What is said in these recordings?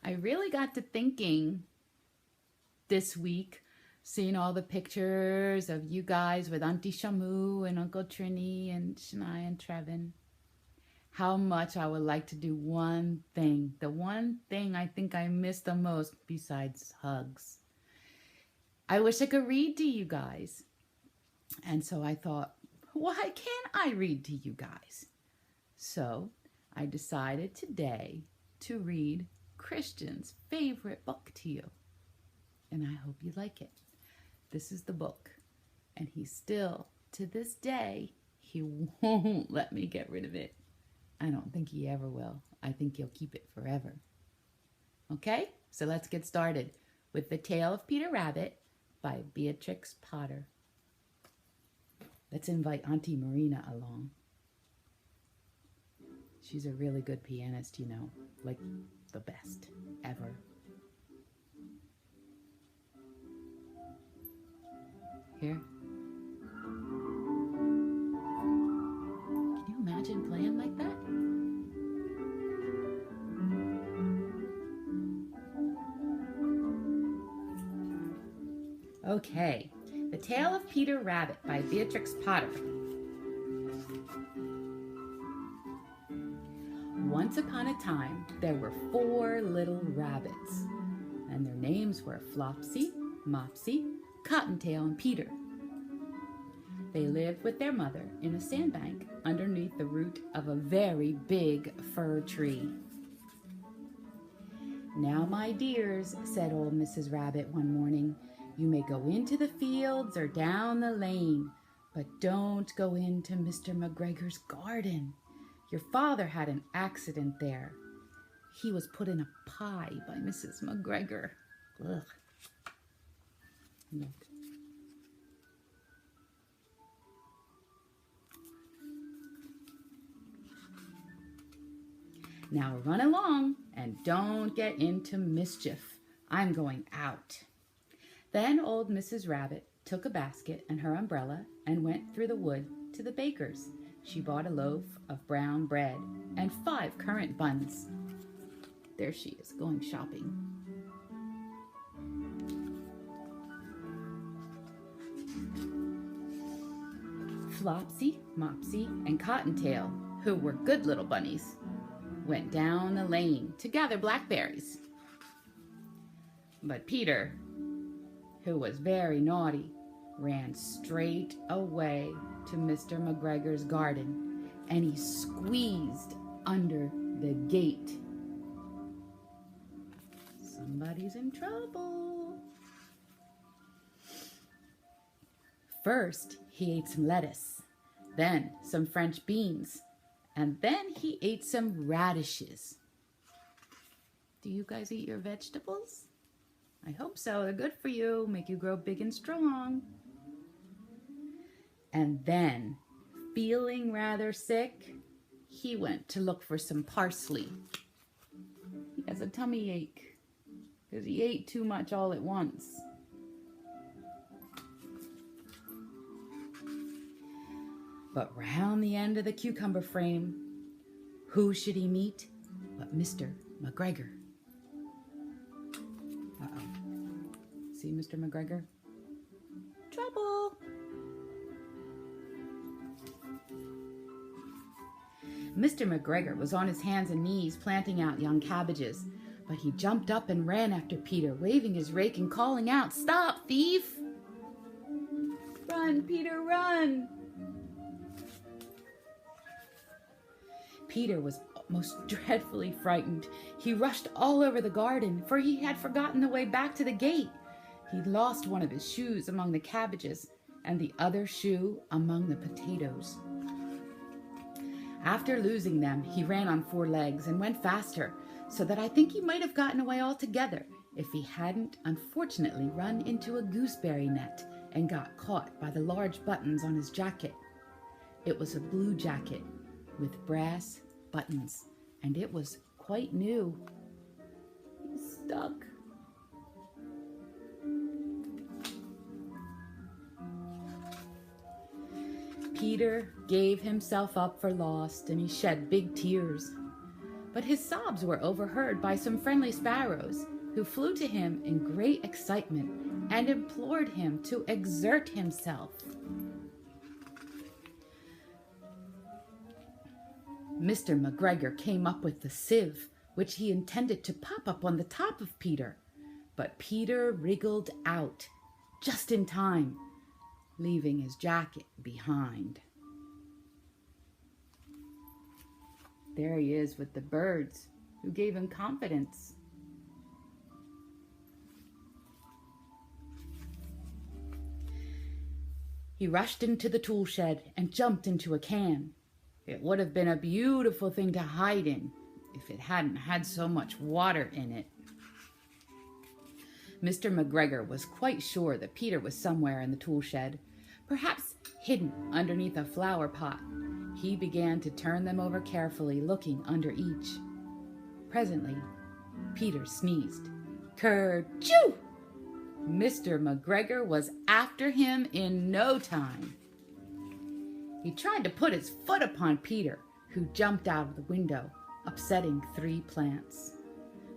I really got to thinking this week, seeing all the pictures of you guys with Auntie Shamu and Uncle Trini and Shania and Trevin, how much I would like to do one thing. The one thing I think I miss the most besides hugs. I wish I could read to you guys. And so I thought, why can't I read to you guys? So I decided today to read Christian's favorite book to you. And I hope you like it. This is the book. And he still, to this day, he won't let me get rid of it. I don't think he ever will. I think he'll keep it forever. Okay, so let's get started with The Tale of Peter Rabbit by Beatrix Potter. Let's invite Auntie Marina along. She's a really good pianist, you know, like the best ever. Here. Can you imagine playing like that? Okay, The Tale of Peter Rabbit by Beatrix Potter. Once upon a time, there were 4 little rabbits, and their names were Flopsy, Mopsy, Cottontail, and Peter. They lived with their mother in a sandbank underneath the root of a very big fir tree. "Now, my dears," said old Mrs. Rabbit one morning, "you may go into the fields or down the lane, but don't go into Mr. McGregor's garden. Your father had an accident there. He was put in a pie by Mrs. McGregor." Ugh. Look. "Now run along and don't get into mischief. I'm going out." Then old Mrs. Rabbit took a basket and her umbrella and went through the wood to the baker's. She bought a loaf of brown bread and 5 currant buns. There she is, going shopping. Flopsy, Mopsy, and Cottontail, who were good little bunnies, went down the lane to gather blackberries. But Peter, who was very naughty, ran straight away to Mr. McGregor's garden, and he squeezed under the gate. Somebody's in trouble. First, he ate some lettuce, then some French beans, and then he ate some radishes. Do you guys eat your vegetables? I hope so. They're good for you, make you grow big and strong. And then, feeling rather sick, he went to look for some parsley. He has a tummy ache because he ate too much all at once. But round the end of the cucumber frame, who should he meet but Mr. McGregor? Uh-oh. See Mr. McGregor? Trouble! Mr. McGregor was on his hands and knees planting out young cabbages, but he jumped up and ran after Peter, waving his rake and calling out, "Stop, thief! Run, Peter, run!" Peter was most dreadfully frightened. He rushed all over the garden, for he had forgotten the way back to the gate. He'd lost one of his shoes among the cabbages and the other shoe among the potatoes. After losing them, he ran on 4 legs and went faster, so that I think he might have gotten away altogether if he hadn't unfortunately run into a gooseberry net and got caught by the large buttons on his jacket. It was a blue jacket with brass buttons, and it was quite new. He's stuck. Peter gave himself up for lost, and he shed big tears. but his sobs were overheard by some friendly sparrows, who flew to him in great excitement and implored him to exert himself. Mr. McGregor came up with the sieve, which he intended to pop up on the top of Peter, but Peter wriggled out just in time, leaving his jacket behind. There he is with the birds, who gave him confidence. He rushed into the tool shed and jumped into a can. It would have been a beautiful thing to hide in if it hadn't had so much water in it. Mr. McGregor was quite sure that Peter was somewhere in the tool shed, perhaps hidden underneath a flower pot. He began to turn them over carefully, looking under each. Presently, Peter sneezed. Kerchoo! Mr. McGregor was after him in no time. He tried to put his foot upon Peter, who jumped out of the window, upsetting 3 plants.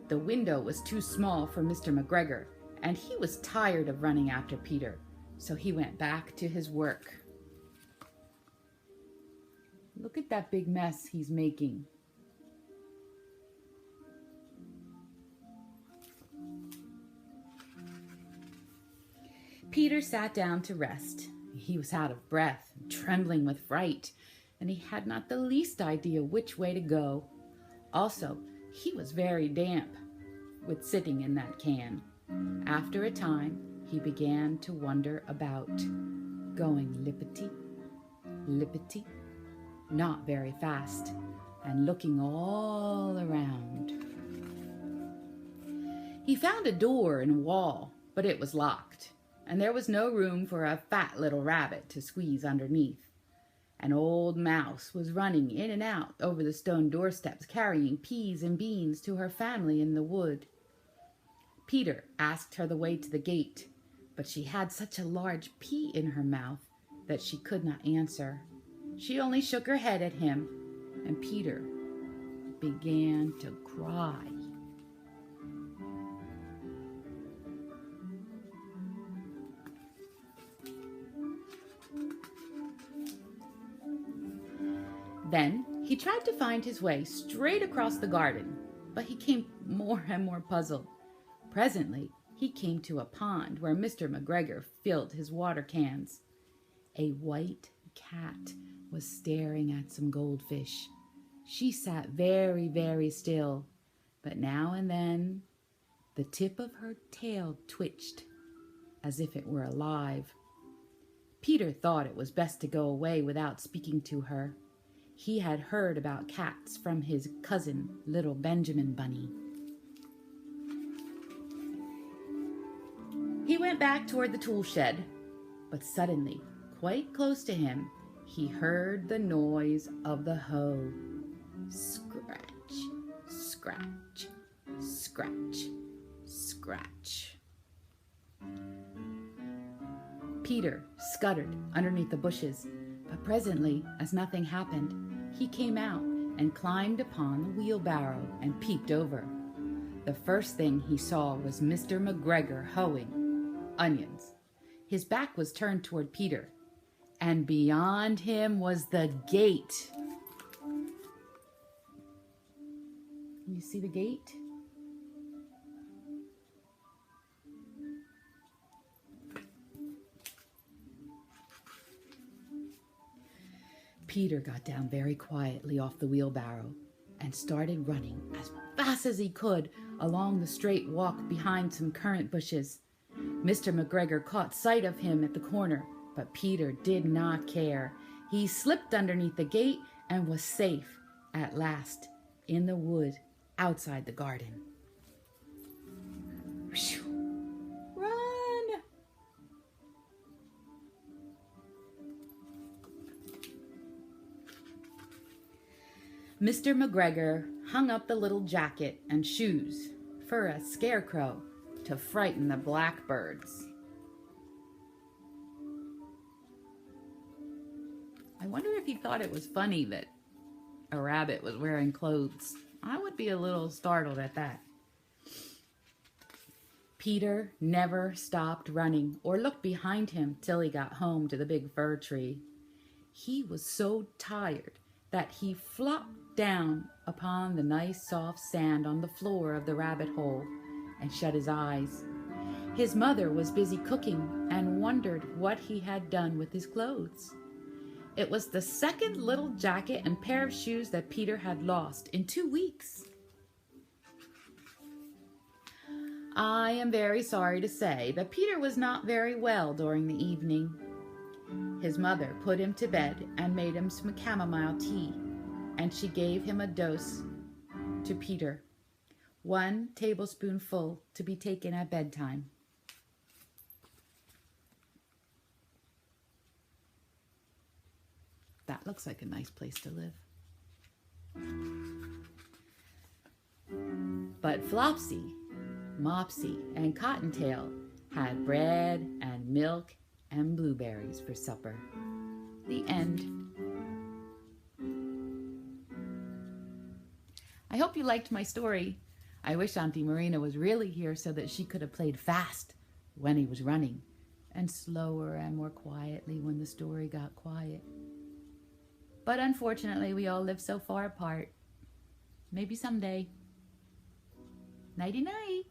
The window was too small for Mr. McGregor, and he was tired of running after Peter, so he went back to his work. Look at that big mess he's making. Peter sat down to rest. He was out of breath, trembling with fright, and he had not the least idea which way to go. Also, he was very damp with sitting in that can. After a time, he began to wonder about, going lippity, lippity, not very fast, and looking all around. He found a door in a wall, but it was locked, and there was no room for a fat little rabbit to squeeze underneath. An old mouse was running in and out over the stone doorsteps, carrying peas and beans to her family in the wood. Peter asked her the way to the gate, but she had such a large pea in her mouth that she could not answer. She only shook her head at him, and Peter began to cry. Then he tried to find his way straight across the garden, but he came more and more puzzled. Presently, he came to a pond where Mr. McGregor filled his water cans. A white cat was staring at some goldfish. She sat very, very still, but now and then the tip of her tail twitched as if it were alive. Peter thought it was best to go away without speaking to her. He had heard about cats from his cousin, little Benjamin Bunny. He went back toward the tool shed, but suddenly, quite close to him, he heard the noise of the hoe. Scratch, scratch, scratch, scratch. Peter scuttered underneath the bushes, but presently, as nothing happened, he came out and climbed upon the wheelbarrow and peeped over. The first thing he saw was Mr. McGregor hoeing onions. His back was turned toward Peter, and beyond him was the gate. You see the gate? Peter got down very quietly off the wheelbarrow and started running as fast as he could along the straight walk behind some currant bushes. Mr. McGregor caught sight of him at the corner, but Peter did not care. He slipped underneath the gate and was safe at last in the wood outside the garden. Whew. Run! Mr. McGregor hung up the little jacket and shoes for a scarecrow to frighten the blackbirds. I wonder if he thought it was funny that a rabbit was wearing clothes. I would be a little startled at that. Peter never stopped running or looked behind him till he got home to the big fir tree. He was so tired that he flopped down upon the nice soft sand on the floor of the rabbit hole and shut his eyes. His mother was busy cooking and wondered what he had done with his clothes. It was the second little jacket and pair of shoes that Peter had lost in 2 weeks. I am very sorry to say that Peter was not very well during the evening. His mother put him to bed and made him some chamomile tea, and she gave him a dose to Peter, 1 tablespoonful to be taken at bedtime. That looks like a nice place to live. But Flopsy, Mopsy, and Cottontail had bread and milk and blueberries for supper. The end. I hope you liked my story. I wish Auntie Marina was really here so that she could have played fast when he was running and slower and more quietly when the story got quiet. But unfortunately, we all live so far apart. Maybe someday. Nighty-night.